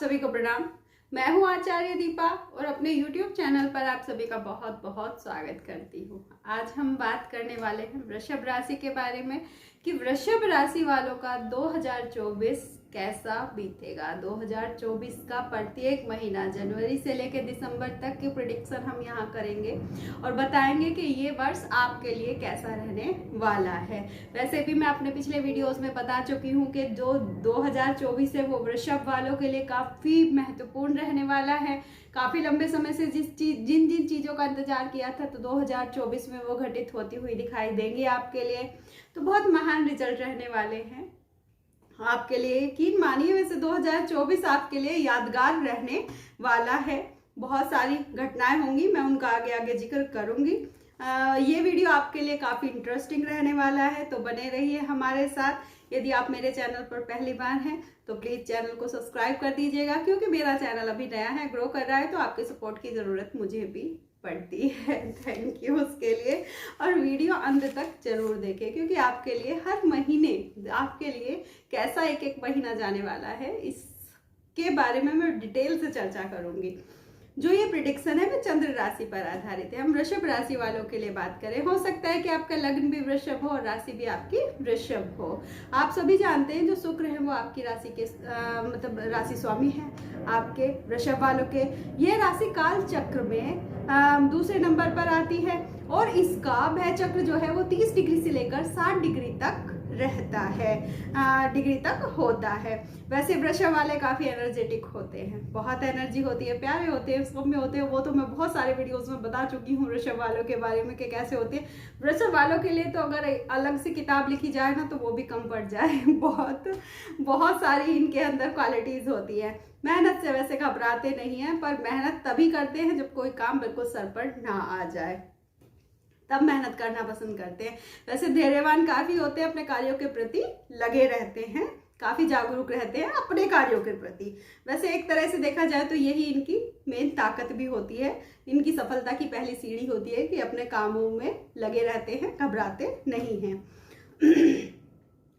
सभी को प्रणाम। मैं हूं आचार्य दीपा और अपने YouTube चैनल पर आप सभी का बहुत बहुत स्वागत करती हूं। आज हम बात करने वाले हैं वृषभ राशि के बारे में कि वृषभ राशि वालों का 2024 कैसा बीतेगा। 2024 का प्रत्येक महीना जनवरी से लेकर दिसंबर तक की प्रेडिक्शन हम यहाँ करेंगे और बताएंगे कि ये वर्ष आपके लिए कैसा रहने वाला है। वैसे भी मैं अपने पिछले वीडियोस में बता चुकी हूँ कि जो 2024 है वो वृषभ वालों के लिए काफ़ी महत्वपूर्ण रहने वाला है। काफ़ी लंबे समय से जिन जिन चीज़ों का इंतजार किया था तो 2024 में वो घटित होती हुई दिखाई देंगी आपके लिए। तो बहुत महान रिजल्ट रहने वाले हैं आपके लिए। यकीन मानिए वैसे 2024 आपके लिए यादगार रहने वाला है। बहुत सारी घटनाएं होंगी, मैं उनका आगे आगे जिक्र करूंगी। ये वीडियो आपके लिए काफ़ी इंटरेस्टिंग रहने वाला है, तो बने रहिए हमारे साथ। यदि आप मेरे चैनल पर पहली बार हैं तो प्लीज़ चैनल को सब्सक्राइब कर दीजिएगा, क्योंकि मेरा चैनल अभी नया है, ग्रो कर रहा है, तो आपके सपोर्ट की ज़रूरत मुझे भी पड़ती है। थैंक यू उसके लिए। और वीडियो अंत तक जरूर देखें, क्योंकि आपके लिए हर महीने आपके लिए कैसा एक एक महीना जाने वाला है इसके बारे में मैं डिटेल से चर्चा करूंगी। जो ये प्रिडिक्शन है वो चंद्र राशि पर आधारित है। हम वृषभ राशि वालों के लिए बात करें, हो सकता है कि आपका लग्न भी वृषभ हो और राशि भी आपकी वृषभ हो। आप सभी जानते हैं जो शुक्र है वो आपकी राशि के मतलब राशि स्वामी है आपके वृषभ वालों के। ये राशि काल चक्र में दूसरे नंबर पर आती है और इसका भय चक्र जो है वो 30 डिग्री से लेकर 60 डिग्री तक रहता है, डिग्री तक होता है। वैसे वृषभ वाले काफ़ी एनर्जेटिक होते हैं, बहुत एनर्जी होती है, प्यारे होते हैं, सौम्य होते हैं। वो तो मैं बहुत सारे वीडियोस में बता चुकी हूँ वृषभ वालों के बारे में कि कैसे होते हैं। वृषभ वालों के लिए तो अगर अलग से किताब लिखी जाए ना तो वो भी कम पड़ जाए। बहुत सारी इनके अंदर क्वालिटीज़ होती है। मेहनत से वैसे घबराते नहीं हैं, पर मेहनत तभी करते हैं जब कोई काम बिल्कुल सर पर ना आ जाए, तब मेहनत करना पसंद करते हैं। वैसे धैर्यवान काफ़ी होते हैं, अपने कार्यों के प्रति लगे रहते हैं, काफ़ी जागरूक रहते हैं अपने कार्यों के प्रति। वैसे एक तरह से देखा जाए तो यही इनकी मेन ताकत भी होती है। इनकी सफलता की पहली सीढ़ी होती है कि अपने कामों में लगे रहते हैं, घबराते नहीं हैं।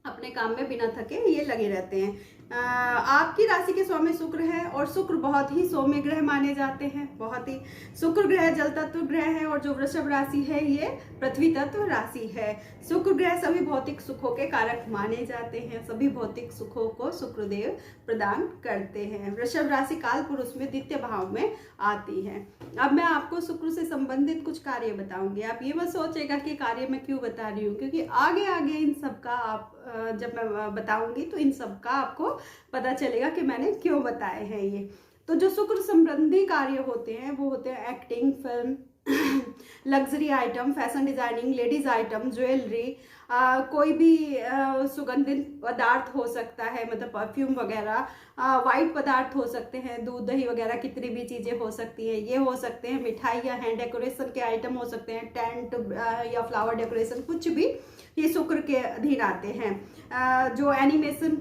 अपने काम में बिना थके ये लगे रहते हैं। आपकी राशि के स्वामी शुक्र है और शुक्र बहुत ही सौम्य ग्रह माने जाते हैं। बहुत ही शुक्र ग्रह जल तत्व ग्रह है और जो वृषभ राशि है ये पृथ्वी तत्व राशि है। शुक्र ग्रह सभी भौतिक सुखों के कारक माने जाते हैं, सभी भौतिक सुखों को शुक्रदेव प्रदान करते हैं। वृषभ राशि काल पुरुष में द्वितीय भाव में आती है। अब मैं आपको शुक्र से संबंधित कुछ कार्य बताऊंगी। आप ये मत सोचेगा कि कार्य मैं क्यों बता रही हूँ, क्योंकि आगे आगे इन सब का आप जब मैं बताऊंगी तो इन सब का आपको पता चलेगा कि मैंने क्यों बताए हैं ये। तो जो शुक्र संबंधी कार्य होते हैं वो होते हैं acting, film, luxury item, fashion designing, ladies item, jewellery, कोई भी सुगंधित पदार्थ हो सकता है, मतलब परफ्यूम वगैरह, वाइट पदार्थ हो सकते हैं, दूध दही वगैरह, कितनी भी चीज़ें हो सकती हैं। ये हो सकते हैं मिठाई या हैंड डेकोरेशन के आइटम हो सकते हैं, टेंट या फ्लावर डेकोरेशन, कुछ भी ये शुक्र के अधीन आते हैं। जो एनिमेशन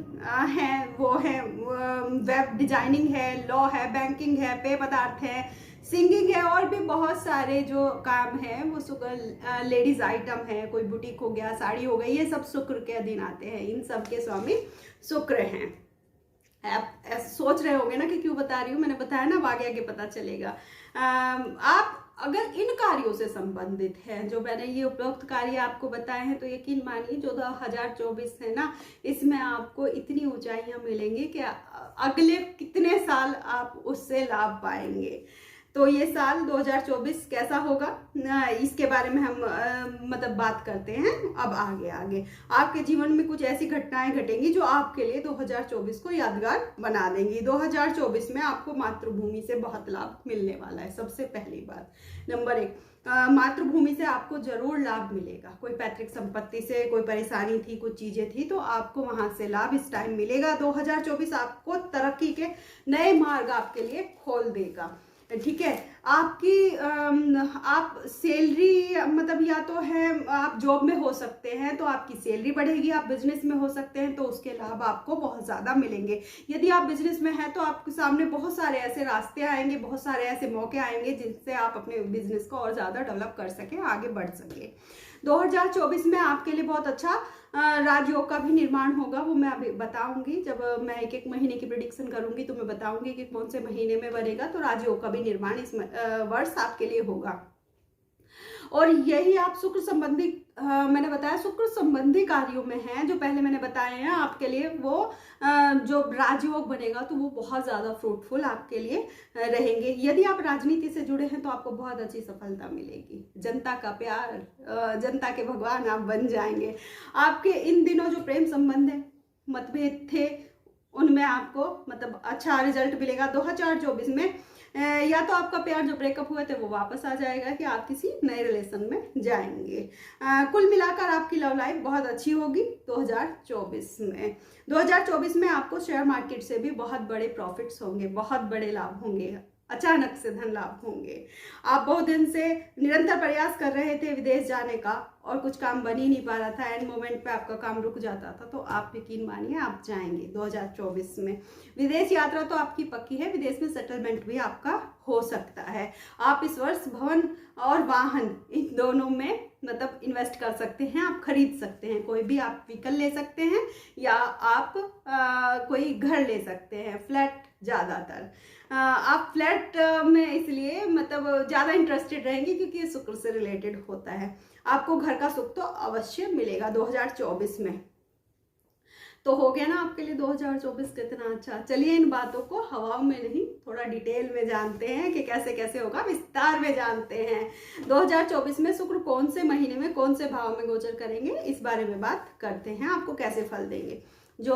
है वो है, वेब डिजाइनिंग है, लॉ है, बैंकिंग है, पेय पदार्थ है, सिंगिंग है, और भी बहुत सारे जो काम है वो शुक्र, लेडीज आइटम है, कोई बुटीक हो गया, साड़ी हो गई, ये सब शुक्र के अधीन आते हैं। इन सब के स्वामी शुक्र हैं। आप सोच रहे होंगे ना कि क्यों बता रही हूँ, मैंने बताया ना, आगे आगे पता चलेगा। आप अगर इन कार्यों से संबंधित हैं, जो मैंने ये उपरोक्त कार्य आपको बताए हैं, तो यकीन मानिए जो 2024 है ना, इसमें आपको इतनी ऊंचाइयां मिलेंगी कि अगले कितने साल आप उससे लाभ पाएंगे। तो ये साल 2024 कैसा होगा इसके बारे में हम मतलब बात करते हैं। अब आगे आगे आपके जीवन में कुछ ऐसी घटनाएं घटेंगी जो आपके लिए 2024 को यादगार बना देंगी। 2024 में आपको मातृभूमि से बहुत लाभ मिलने वाला है। सबसे पहली बात, नंबर 1, मातृभूमि से आपको जरूर लाभ मिलेगा। कोई पैतृक संपत्ति से कोई परेशानी थी, कुछ चीजें थी, तो आपको वहां से लाभ इस टाइम मिलेगा। 2024 आपको तरक्की के नए मार्ग आपके लिए खोल देगा। ठीक है, आपकी आप सैलरी, मतलब या तो है आप जॉब में हो सकते हैं तो आपकी सैलरी बढ़ेगी, आप बिजनेस में हो सकते हैं तो उसके लाभ आपको बहुत ज़्यादा मिलेंगे। यदि आप बिजनेस में हैं तो आपके सामने बहुत सारे ऐसे रास्ते आएंगे, बहुत सारे ऐसे मौके आएंगे जिनसे आप अपने बिजनेस को और ज़्यादा डेवलप कर सकें, आगे बढ़ सकें। 2024 में आपके लिए बहुत अच्छा राजयोग का भी निर्माण होगा, वो मैं अभी बताऊंगी। जब मैं एक एक महीने की प्रिडिक्शन करूंगी तो मैं बताऊंगी कि कौन से महीने में बनेगा। तो राजयोग का भी निर्माण इस वर्ष आपके लिए होगा। और यही आप शुक्र संबंधी मैंने बताया शुक्र संबंधी कार्यों में है जो पहले मैंने बताए हैं आपके लिए, वो जो राजयोग बनेगा तो वो बहुत ज़्यादा फ्रूटफुल आपके लिए रहेंगे। यदि आप राजनीति से जुड़े हैं तो आपको बहुत अच्छी सफलता मिलेगी। जनता का प्यार, जनता के भगवान आप बन जाएंगे। आपके इन दिनों जो प्रेम संबंध है, मतभेद थे, उनमें आपको मतलब अच्छा रिजल्ट मिलेगा। 2024 में या तो आपका प्यार जो ब्रेकअप हुए थे वो वापस आ जाएगा कि आप किसी नए रिलेशन में जाएंगे। कुल मिलाकर आपकी लव लाइफ बहुत अच्छी होगी 2024 में। 2024 में आपको शेयर मार्केट से भी बहुत बड़े प्रॉफिट्स होंगे, बहुत बड़े लाभ होंगे, अचानक से धन लाभ होंगे। आप बहुत दिन से निरंतर प्रयास कर रहे थे विदेश जाने का और कुछ काम बन ही नहीं पा रहा था, एंड मोमेंट पे आपका काम रुक जाता था, तो आप यकीन मानिए आप जाएंगे 2024 में। विदेश यात्रा तो आपकी पक्की है, विदेश में सेटलमेंट भी आपका हो सकता है। आप इस वर्ष भवन और वाहन इन दोनों में मतलब इन्वेस्ट कर सकते हैं, आप खरीद सकते हैं। कोई भी आप व्हीकल ले सकते हैं या आप कोई घर ले सकते हैं, फ्लैट ज़्यादातर। आप फ्लैट में इसलिए मतलब ज़्यादा इंटरेस्टेड रहेंगे क्योंकि ये शुक्र से रिलेटेड होता है। आपको घर का सुख तो अवश्य मिलेगा 2024 में। तो हो गया ना आपके लिए 2024 कितना अच्छा। चलिए इन बातों को हवाओं में नहीं, थोड़ा डिटेल में जानते हैं कि कैसे कैसे होगा, विस्तार में जानते हैं। 2024 में शुक्र कौन से महीने में कौन से भाव में गोचर करेंगे, इस बारे में बात करते हैं। आपको कैसे फल देंगे। जो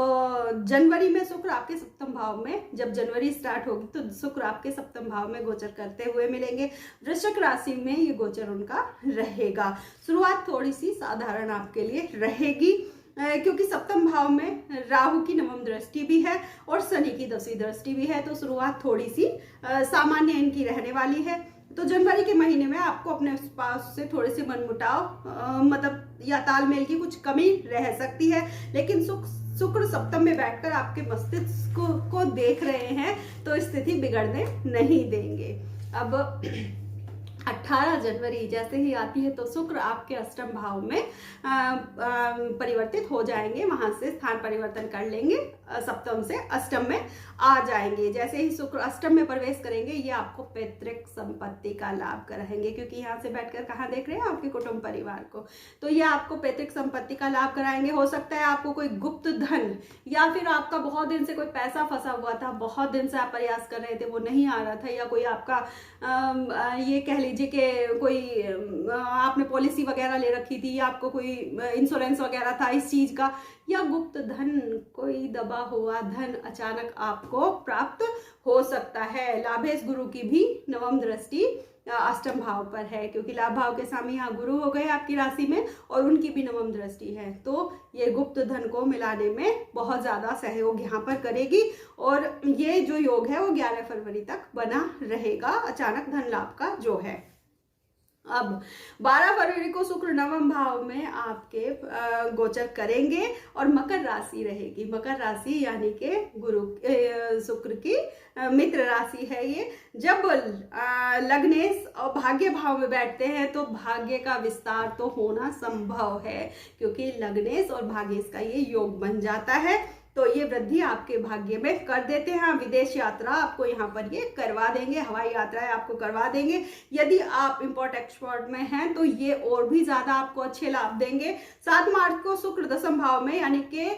जनवरी में शुक्र आपके सप्तम भाव में, जब जनवरी स्टार्ट होगी तो शुक्र आपके सप्तम भाव में गोचर करते हुए मिलेंगे। वृश्चिक राशि में ये गोचर उनका रहेगा। शुरुआत थोड़ी सी साधारण आपके लिए रहेगी क्योंकि सप्तम भाव में राहु की नवम दृष्टि भी है और शनि की 10वीं दृष्टि भी है, तो शुरुआत थोड़ी सी सामान्य इनकी रहने वाली है। तो जनवरी के महीने में आपको अपने पास से थोड़े से मनमुटाव मतलब या तालमेल की कुछ कमी रह सकती है, लेकिन शुक्र सप्तम में बैठकर आपके मस्तिष्क को देख रहे हैं तो स्थिति बिगड़ने नहीं देंगे। अब 18 जनवरी जैसे ही आती है तो शुक्र आपके अष्टम भाव में परिवर्तित हो जाएंगे, वहां से स्थान परिवर्तन कर लेंगे, सप्तम से अष्टम में आ जाएंगे। जैसे ही शुक्र अष्टम में प्रवेश करेंगे ये आपको पैतृक संपत्ति का लाभ कराएंगे, क्योंकि यहाँ से बैठकर कहाँ देख रहे हैं आपके कुटुंब परिवार को, तो ये आपको पैतृक संपत्ति का लाभ कराएंगे। हो सकता है आपको कोई गुप्त धन या फिर आपका बहुत दिन से कोई पैसा फंसा हुआ था, बहुत दिन से आप प्रयास कर रहे थे वो नहीं आ रहा था, या कोई आपका ये कह लीजिए कि कोई आपने पॉलिसी वगैरह ले रखी थी या आपको कोई इंश्योरेंस वगैरह था इस चीज का, या गुप्त धन कोई दबा हुआ धन अचानक आपको प्राप्त हो सकता है। लाभेश गुरु की भी नवम दृष्टि अष्टम भाव पर है, क्योंकि लाभ भाव के सामने यहाँ गुरु हो गए आपकी राशि में और उनकी भी नवम दृष्टि है, तो ये गुप्त धन को मिलाने में बहुत ज्यादा सहयोग यहाँ पर करेगी। और ये जो योग है वो 11 फरवरी तक बना रहेगा, अचानक धन लाभ का जो है। अब 12 फरवरी को शुक्र नवम भाव में आपके गोचर करेंगे और मकर राशि रहेगी। मकर राशि यानी कि गुरु शुक्र की मित्र राशि है ये। जब लग्नेश और भाग्य भाव में बैठते हैं तो भाग्य का विस्तार तो होना संभव है, क्योंकि लग्नेश और भाग्येश का ये योग बन जाता है, तो ये वृद्धि आपके भाग्य में कर देते हैं। विदेश यात्रा आपको यहाँ पर ये करवा देंगे, हवाई यात्राएं आपको करवा देंगे। यदि आप इंपोर्ट एक्सपोर्ट में हैं तो ये और भी ज्यादा आपको अच्छे लाभ देंगे। 7 मार्च को शुक्र दशम भाव में यानी कि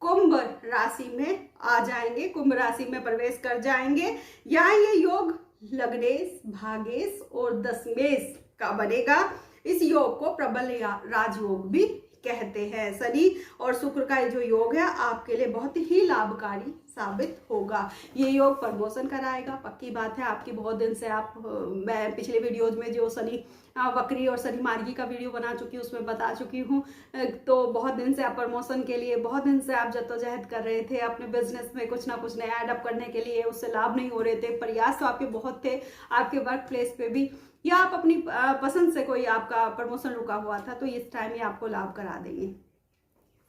कुंभ राशि में आ जाएंगे, कुंभ राशि में प्रवेश कर जाएंगे। यहाँ ये योग लग्नेश, भागेश और दशमेश का बनेगा। इस योग को प्रबल राजयोग भी कहते हैं। शनि और शुक्र का जो योग है आपके लिए बहुत ही लाभकारी साबित होगा। ये योग प्रमोशन कराएगा, पक्की बात है। आपकी बहुत दिन से मैं पिछले वीडियोज में जो शनि वक्री और शनि मार्गी का वीडियो बना चुकी हूँ उसमें बता चुकी हूँ, तो बहुत दिन से आप प्रमोशन के लिए, बहुत दिन से आप जद्दोजहद कर रहे थे अपने बिजनेस में कुछ ना कुछ नया एडअप करने के लिए, उससे लाभ नहीं हो रहे थे। प्रयास तो आपके बहुत थे, आपके वर्क प्लेस पे भी, या आप अपनी पसंद से कोई आपका प्रमोशन रुका हुआ था, तो इस टाइम ये आपको लाभ करा देंगे।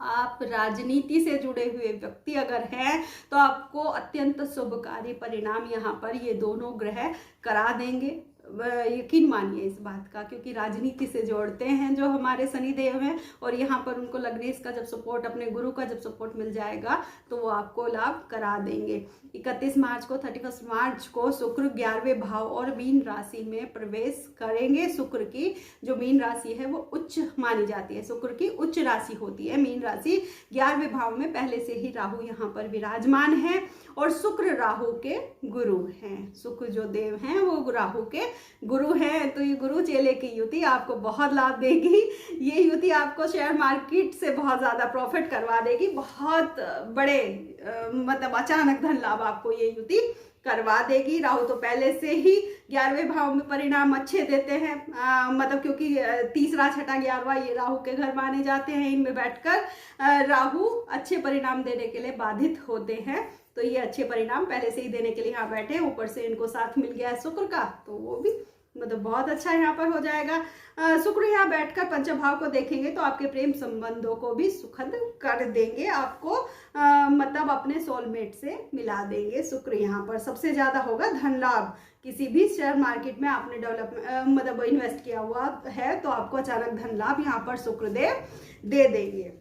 आप राजनीति से जुड़े हुए व्यक्ति अगर हैं तो आपको अत्यंत शुभकारी परिणाम यहाँ पर ये दोनों ग्रह करा देंगे। यकीन मानिए इस बात का, क्योंकि राजनीति से जोड़ते हैं जो हमारे शनिदेव हैं, और यहाँ पर उनको लग्नेश का जब सपोर्ट, अपने गुरु का जब सपोर्ट मिल जाएगा तो वो आपको लाभ करा देंगे। 31 मार्च को 31 मार्च को शुक्र 11वें भाव और मीन राशि में प्रवेश करेंगे। शुक्र की जो मीन राशि है वो उच्च मानी जाती है, शुक्र की उच्च राशि होती है मीन राशि। 11वें भाव में पहले से ही राहु यहाँ पर विराजमान है और शुक्र राहु के गुरु हैं। शुक्र जो देव हैं वो राहु के गुरु हैं। तो ये गुरु चेले की युति आपको बहुत लाभ देगी। ये युति आपको शेयर मार्केट से बहुत ज़्यादा प्रॉफिट करवा देगी, बहुत बड़े मतलब अचानक धन लाभ आपको ये युति करवा देगी। राहु तो पहले से ही 11वें भाव में परिणाम अच्छे देते हैं, मतलब क्योंकि तीसरा छठा 11वां ये राहु के घर माने जाते हैं। इनमें बैठकर राहु अच्छे परिणाम देने के लिए बाधित होते हैं, तो ये अच्छे परिणाम पहले से ही देने के लिए यहाँ बैठे हैं। ऊपर से इनको साथ मिल गया है शुक्र का, तो वो भी मतलब बहुत अच्छा यहाँ पर हो जाएगा। शुक्र यहाँ बैठकर पंचम भाव को देखेंगे तो आपके प्रेम संबंधों को भी सुखद कर देंगे, आपको मतलब अपने सोलमेट से मिला देंगे। शुक्र यहाँ पर सबसे ज्यादा होगा धन लाभ। किसी भी शेयर मार्केट में आपने डेवलपमेंट मतलब इन्वेस्ट किया हुआ है तो आपको अचानक धन लाभ यहाँ पर शुक्रदेव दे देंगे।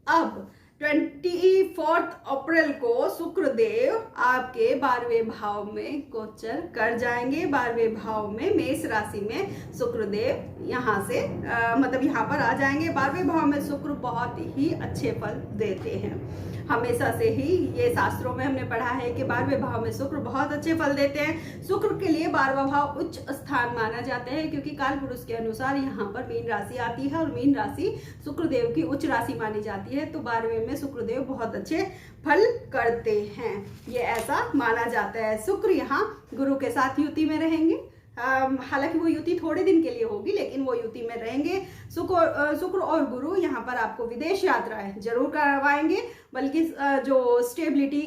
अब 24 अप्रैल को शुक्रदेव आपके 12वें भाव में गोचर कर जाएंगे। 12वें भाव में मेष राशि में शुक्रदेव यहाँ से मतलब यहाँ पर आ जाएंगे। 12वें भाव में शुक्र बहुत ही अच्छे फल देते हैं। हमेशा से ही ये शास्त्रों में हमने पढ़ा है कि 12वें भाव में शुक्र बहुत अच्छे फल देते हैं। शुक्र के लिए 12वां भाव उच्च स्थान माना जाता है, क्योंकि काल पुरुष के अनुसार यहाँ पर मीन राशि आती है और मीन राशि शुक्रदेव की उच्च राशि मानी जाती है। तो 12वें में शुक्रदेव बहुत अच्छे फल करते हैं, ये ऐसा माना जाता है। शुक्र यहाँ गुरु के साथ युति में रहेंगे। हालांकि वो युति थोड़े दिन के लिए होगी, लेकिन वो युति में रहेंगे। शुक्र और गुरु यहाँ पर आपको विदेश यात्राएं जरूर करवाएंगे, बल्कि जो स्टेबिलिटी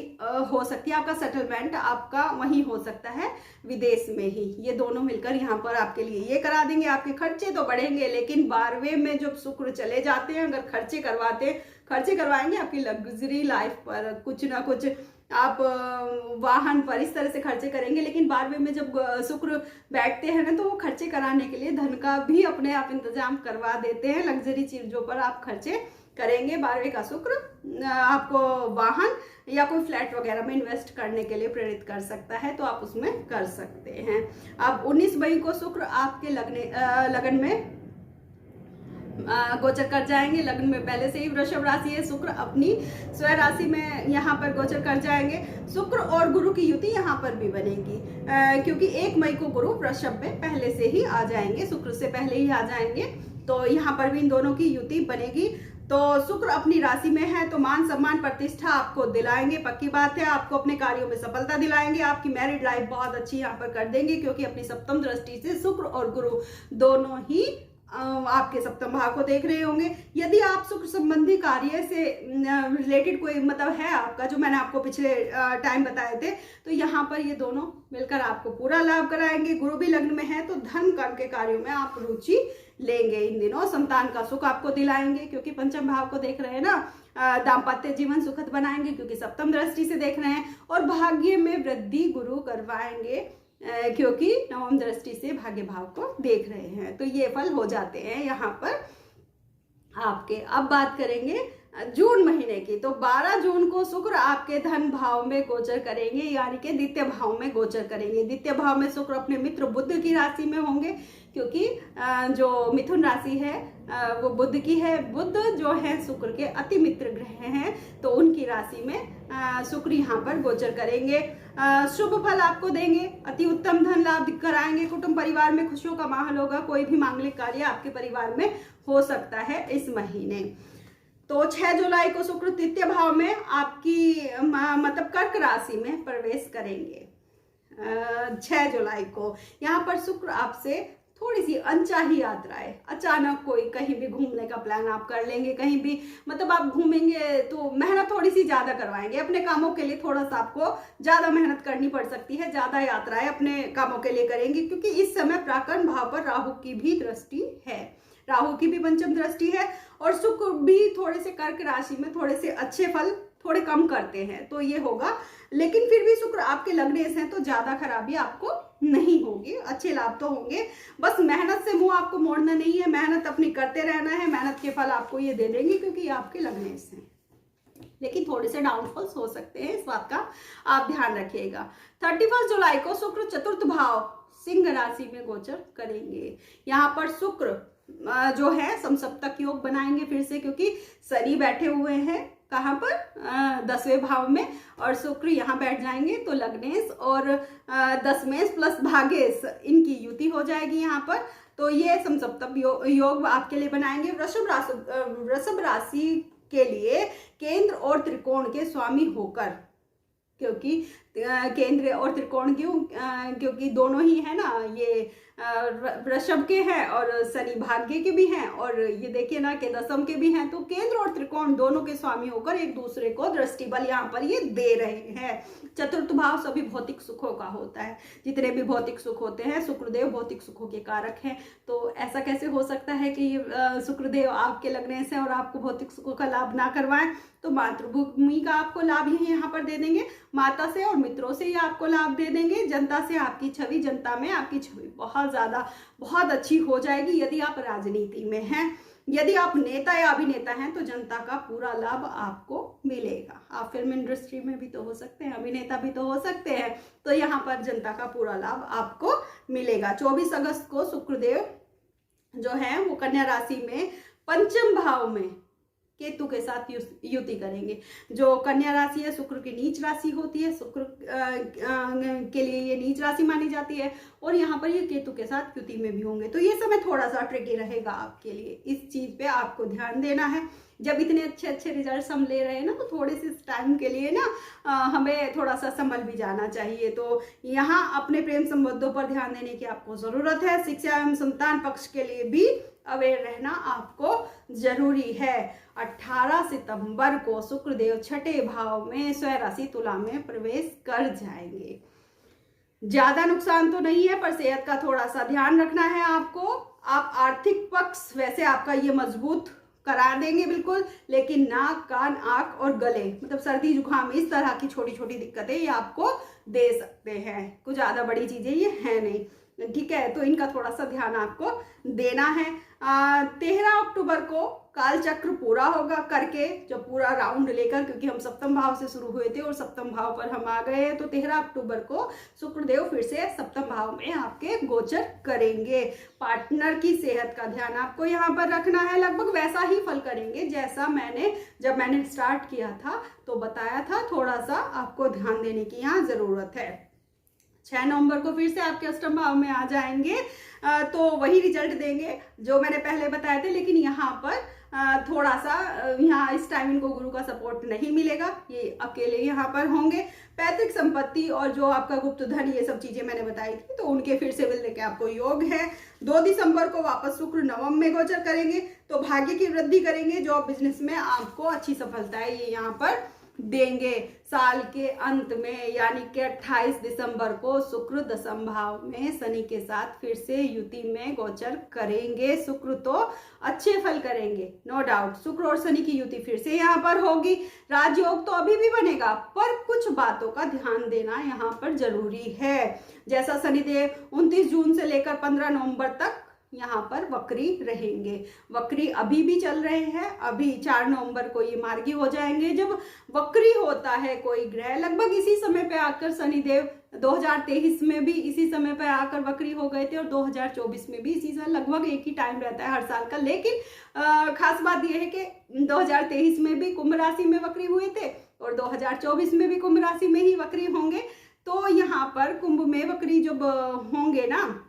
हो सकती है, आपका सेटलमेंट आपका वहीं हो सकता है विदेश में ही। ये दोनों मिलकर यहाँ पर आपके लिए ये करा देंगे। आपके खर्चे तो बढ़ेंगे, लेकिन 12वें में जब शुक्र चले जाते हैं, अगर खर्चे करवाएंगे आपकी लग्जरी लाइफ पर, कुछ ना कुछ आप वाहन पर इस तरह से खर्चे करेंगे। लेकिन 12वें में जब शुक्र बैठते हैं ना, तो वो खर्चे कराने के लिए धन का भी अपने आप इंतजाम करवा देते हैं। लग्जरी चीजों पर आप खर्चे करेंगे। 12वें का शुक्र आपको वाहन या कोई फ्लैट वगैरह में इन्वेस्ट करने के लिए प्रेरित कर सकता है, तो आप उसमें कर सकते हैं। अब 19 मई को शुक्र आपके लगन में गोचर कर जाएंगे। लग्न में पहले से ही वृषभ राशि है, शुक्र अपनी स्वयं राशि में यहाँ पर गोचर कर जाएंगे। शुक्र और गुरु की युति यहाँ पर भी बनेगी, क्योंकि 1 मई को गुरु वृषभ में पहले से ही आ जाएंगे, शुक्र से पहले ही आ जाएंगे, तो यहाँ पर भी इन दोनों की युति बनेगी। तो शुक्र अपनी राशि में है तो मान सम्मान प्रतिष्ठा आपको दिलाएंगे, पक्की बात है। आपको अपने कार्यों में सफलता दिलाएंगे। आपकी मैरिड लाइफ बहुत अच्छी यहाँ पर कर देंगे, क्योंकि अपनी सप्तम दृष्टि से शुक्र और गुरु दोनों ही आपके सप्तम भाव को देख रहे होंगे। यदि आप शुक्र संबंधी कार्य से रिलेटेड कोई मतलब है आपका, जो मैंने आपको पिछले टाइम बताए थे, तो यहाँ पर ये दोनों मिलकर आपको पूरा लाभ कराएंगे। गुरु भी लग्न में है तो धन कर्म के कार्यों में आप रुचि लेंगे। इन दिनों संतान का सुख आपको दिलाएंगे, क्योंकि पंचम भाव को देख रहे हैं ना। दाम्पत्य जीवन सुखद बनाएंगे, क्योंकि सप्तम दृष्टि से देख रहे हैं। और भाग्य में वृद्धि गुरु करवाएंगे, क्योंकि नवम दृष्टि से भाग्य भाव को देख रहे हैं। तो ये फल हो जाते हैं यहाँ पर आपके। अब बात करेंगे जून महीने की, तो 12 जून को शुक्र आपके धन भाव में गोचर करेंगे, यानी कि द्वितीय भाव में गोचर करेंगे। द्वितीय भाव में शुक्र अपने मित्र बुध की राशि में होंगे, क्योंकि जो मिथुन राशि है वो बुध की है। बुध जो है शुक्र के अति मित्र ग्रह हैं, तो उनकी राशि में शुक्र यहाँ पर गोचर करेंगे। शुभ फल आपको देंगे, अति उत्तम धन लाभ कराएंगे। कुटुंब परिवार में खुशियों का माहौल होगा। कोई भी मांगलिक कार्य आपके परिवार में हो सकता है इस महीने। तो 6 जुलाई को शुक्र तृतीय भाव में आपकी मतलब कर्क राशि में प्रवेश करेंगे। 6 जुलाई को यहाँ पर शुक्र आपसे थोड़ी सी अनचाही यात्राएं, अचानक कोई कहीं भी घूमने का प्लान आप कर लेंगे, कहीं भी मतलब आप घूमेंगे तो मेहनत थोड़ी सी ज्यादा करवाएंगे। अपने कामों के लिए थोड़ा सा आपको ज्यादा मेहनत करनी पड़ सकती है, ज्यादा यात्राएं अपने कामों के लिए करेंगे, क्योंकि इस समय प्राकरण भाव पर राहु की भी दृष्टि है, राहु की भी पंचम दृष्टि है। और शुक्र भी थोड़े से कर्क राशि में थोड़े से अच्छे फल थोड़े कम करते हैं, तो ये होगा। लेकिन फिर भी शुक्र आपके लगने से हैं तो ज्यादा खराबी आपको नहीं होगी, अच्छे लाभ तो होंगे। बस मेहनत से मुंह आपको मोड़ना नहीं है, मेहनत अपनी करते रहना है, मेहनत के फल आपको ये दे देंगे क्योंकि ये आपके लगने से हैं। लेकिन थोड़े से डाउनफॉल्स हो सकते हैं, इस बात का आप ध्यान रखिएगा। 31 जुलाई को शुक्र चतुर्थ भाव सिंह राशि में गोचर करेंगे। यहाँ पर शुक्र जो है समसप्तक योग बनाएंगे फिर से, क्योंकि शनि बैठे हुए हैं कहाँ पर 10वें भाव में, और शुक्र यहाँ बैठ जाएंगे तो लग्नेश और दशमेश प्लस भागेश इनकी युति हो जाएगी यहाँ पर। तो ये समसप्तक योग आपके लिए बनाएंगे। वृषभ राशि के लिए केंद्र और त्रिकोण के स्वामी होकर, क्योंकि केंद्र और त्रिकोण क्योंकि दोनों ही है ना, ये वृषभ के हैं और शनि भाग्य के भी हैं, और ये देखिए ना कि दशम के भी हैं, तो केंद्र और त्रिकोण दोनों के स्वामी होकर एक दूसरे को दृष्टि बल यहाँ पर ये दे रहे हैं। चतुर्थ भाव सभी भौतिक सुखों का होता है, जितने भी भौतिक सुख होते हैं शुक्रदेव भौतिक सुखों के कारक हैं। तो ऐसा कैसे हो सकता है कि ये शुक्रदेव आपके लगने से और आपको भौतिक सुखों का लाभ ना करवाएं? तो मातृभूमि का आपको लाभ ही यहाँ पर दे देंगे, माता से और मित्रों से ये आपको लाभ दे देंगे, जनता से आपकी छवि, जनता में आपकी छवि बहुत अच्छी हो जाएगी। यदि आप राजनीति में हैं, यदि आप नेता या अभिनेता हैं तो जनता का पूरा लाभ आपको मिलेगा। आप फिल्म इंडस्ट्री में भी तो हो सकते हैं, अभिनेता भी तो हो सकते हैं, तो यहाँ पर जनता का पूरा लाभ आपको मिलेगा। 24 अगस्त को शुक्रदेव जो है वो कन्या राशि में पंचम भाव में केतु के साथ युति करेंगे। जो कन्या राशि है शुक्र की नीच राशि होती है, शुक्र के लिए ये नीच राशि मानी जाती है, और यहाँ पर ये केतु के साथ युति में भी होंगे। तो ये समय थोड़ा सा ट्रिकी रहेगा आपके लिए, इस चीज पे आपको ध्यान देना है। जब इतने अच्छे रिजल्ट्स हम ले रहे हैं ना, तो थोड़े से टाइम के लिए ना हमें थोड़ा सा संभल भी जाना चाहिए। तो यहाँ अपने प्रेम संबंधों पर ध्यान देने की आपको जरूरत है। शिक्षा एवं संतान पक्ष के लिए भी अवेयर रहना आपको जरूरी है। 18 सितंबर को शुक्रदेव छठे भाव में स्वयं राशि तुला में प्रवेश कर जाएंगे। ज्यादा नुकसान तो नहीं है, पर सेहत का थोड़ा सा ध्यान रखना है आपको। आप आर्थिक पक्ष वैसे आपका ये मजबूत करा देंगे बिल्कुल, लेकिन नाक, कान, आंख और गले, मतलब सर्दी जुकाम, इस तरह की छोटी छोटी दिक्कतें ये आपको दे सकते हैं। कुछ ज्यादा बड़ी चीजें ये है नहीं, ठीक है। तो इनका थोड़ा सा ध्यान आपको देना है। 13 अक्टूबर को काल चक्र पूरा होगा करके, जब पूरा राउंड लेकर, क्योंकि हम सप्तम भाव से शुरू हुए थे और सप्तम भाव पर हम आ गए हैं, तो 13 अक्टूबर को शुक्रदेव फिर से सप्तम भाव में आपके गोचर करेंगे। पार्टनर की सेहत का ध्यान आपको यहाँ पर रखना है। लगभग वैसा ही फल करेंगे जैसा जब मैंने स्टार्ट किया था तो बताया था, थोड़ा सा आपको ध्यान देने की यहाँ जरूरत है। 6 नवंबर को फिर से आपके अष्टम भाव में आ जाएंगे, तो वही रिजल्ट देंगे जो मैंने पहले बताए थे, लेकिन यहाँ पर थोड़ा सा यहाँ इस टाइम इनको गुरु का सपोर्ट नहीं मिलेगा, ये अकेले यहाँ पर होंगे। पैतृक संपत्ति और जो आपका गुप्त धन, ये सब चीजें मैंने बताई थी, तो उनके फिर से मिलने के आपको योग है। 2 दिसंबर को वापस शुक्र नवम में गोचर करेंगे, तो भाग्य की वृद्धि करेंगे। जॉब बिजनेस में आपको अच्छी सफलता है ये यहाँ पर देंगे। साल के अंत में यानी कि 28 दिसंबर को शुक्र दशम भाव में शनि के साथ फिर से युति में गोचर करेंगे। शुक्र तो अच्छे फल करेंगे, नो डाउट। शुक्र और शनि की युति फिर से यहाँ पर होगी। राजयोग तो अभी भी बनेगा, पर कुछ बातों का ध्यान देना यहाँ पर जरूरी है। जैसा शनिदेव 29 जून से लेकर 15 नवंबर तक यहाँ पर वक्री रहेंगे। वक्री अभी भी चल रहे हैं, अभी 4 नवंबर को ये मार्गी हो जाएंगे। जब वक्री होता है कोई ग्रह, लगभग इसी समय पे आकर शनिदेव 2023 में भी इसी समय पे आकर वक्री हो गए थे, और 2024 में भी इसी समय, लगभग एक ही टाइम रहता है हर साल का। लेकिन खास बात यह है कि 2023 में भी कुंभ राशि में वक्री हुए थे और 2024 में भी कुंभ राशि में ही वक्री होंगे। तो यहाँ पर कुंभ में वक्री जब होंगे ना,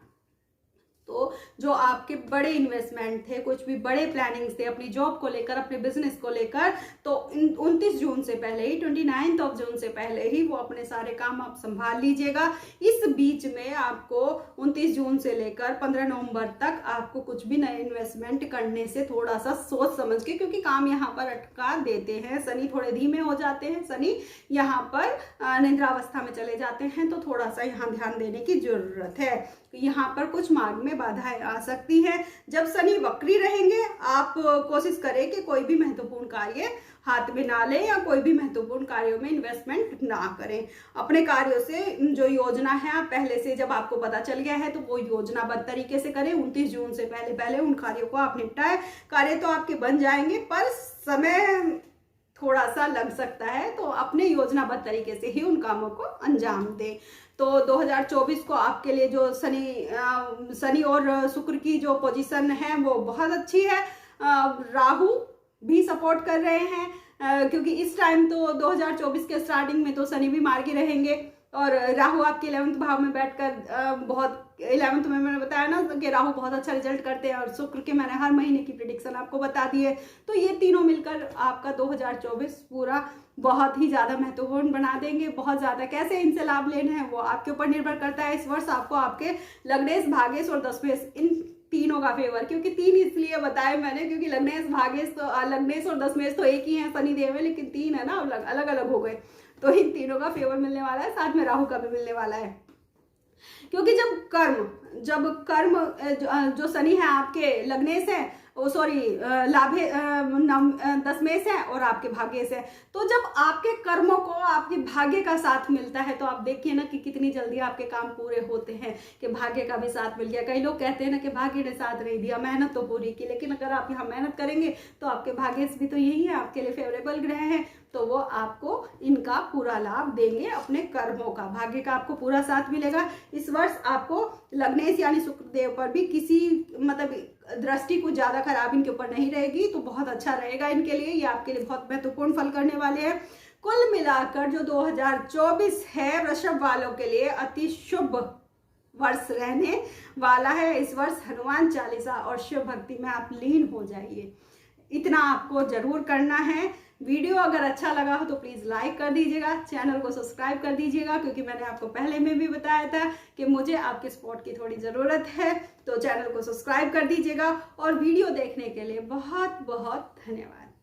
तो जो आपके बड़े इन्वेस्टमेंट थे, कुछ भी बड़े प्लानिंग्स थे अपनी जॉब को लेकर, अपने बिजनेस को लेकर, तो 29 जून से पहले ही, 29 जून से पहले ही वो अपने सारे काम आप संभाल लीजिएगा। इस बीच में आपको 29 जून से लेकर 15 नवंबर तक आपको कुछ भी नए इन्वेस्टमेंट करने से थोड़ा सा सोच समझ के, क्योंकि काम यहाँ पर अटका देते हैं, शनि थोड़े धीमे हो जाते हैं, शनि यहाँ पर निद्रावस्था में चले जाते हैं, तो थोड़ा सा यहाँ ध्यान देने की जरूरत है। यहाँ पर कुछ मार्ग में बाधाएं आ सकती हैं। जब शनि वक्री रहेंगे, आप कोशिश करें कि कोई भी महत्वपूर्ण कार्य हाथ में ना लें या कोई भी महत्वपूर्ण कार्यों में इन्वेस्टमेंट ना करें। अपने कार्यों से जो योजना है आप पहले से जब आपको पता चल गया है तो वो योजनाबद्ध तरीके से करें। 29 जून से पहले पहले उन कार्यों को आप निपटाएं। कार्य तो आपके बन जाएंगे, पर समय थोड़ा सा लग सकता है, तो अपने योजनाबद्ध तरीके से ही उन कामों को अंजाम दें। तो 2024 को आपके लिए जो शनि और शुक्र की जो पोजीशन है वो बहुत अच्छी है। राहु भी सपोर्ट कर रहे हैं, क्योंकि इस टाइम तो 2024 के स्टार्टिंग में तो शनि भी मार्गी रहेंगे और राहु आपके 11वें भाव में बैठकर बहुत 11वें में मैंने बताया ना कि राहु बहुत अच्छा रिजल्ट करते हैं, और शुक्र के मैंने हर महीने की प्रेडिक्शन आपको बता दी है। तो ये तीनों मिलकर आपका 2024 पूरा बहुत ही ज़्यादा महत्वपूर्ण बना देंगे। बहुत ज़्यादा कैसे इनसे लाभ लेना है वो आपके ऊपर निर्भर करता है। इस वर्ष आपको आपके लग्नेश, भागेश और दशमेश इन तीनों का फेवर, क्योंकि 3 इसलिए बताए मैंने क्योंकि लग्नेश, भागेश तो लग्नेश और दशमेश तो एक ही है शनिदेव में, लेकिन 3 है ना, अलग अलग हो गए। तो इन तीनों का फेवर मिलने वाला है, साथ में राहु का भी मिलने वाला है। क्योंकि जब कर्म जो शनि है आपके लग्नेश है, लाभे दशमेश है और आपके भाग्य से, तो जब आपके कर्मों को आपके भाग्य का साथ मिलता है तो आप देखिए ना कि कितनी जल्दी आपके काम पूरे होते हैं, कि भाग्य का भी साथ मिल गया। कई लोग कहते हैं ना कि भाग्य ने साथ नहीं दिया, मेहनत तो पूरी की, लेकिन अगर आप यहाँ मेहनत करेंगे तो आपके भाग्य से भी तो यही है, आपके लिए फेवरेबल ग्रह है, तो वो आपको इनका पूरा लाभ देंगे। अपने कर्मों का, भाग्य का आपको पूरा साथ मिलेगा। इस वर्ष आपको लग्नेश यानी शुक्रदेव पर भी किसी दृष्टि कुछ ज्यादा खराब इनके ऊपर नहीं रहेगी, तो बहुत अच्छा रहेगा इनके लिए। ये आपके लिए बहुत महत्वपूर्ण फल करने वाले हैं। कुल मिलाकर जो 2024 है वृषभ वालों के लिए अति शुभ वर्ष रहने वाला है। इस वर्ष हनुमान चालीसा और शिव भक्ति में आप लीन हो जाइए, इतना आपको जरूर करना है। वीडियो अगर अच्छा लगा हो तो प्लीज़ लाइक कर दीजिएगा, चैनल को सब्सक्राइब कर दीजिएगा, क्योंकि मैंने आपको पहले में भी बताया था कि मुझे आपके सपोर्ट की थोड़ी ज़रूरत है। तो चैनल को सब्सक्राइब कर दीजिएगा और वीडियो देखने के लिए बहुत बहुत धन्यवाद।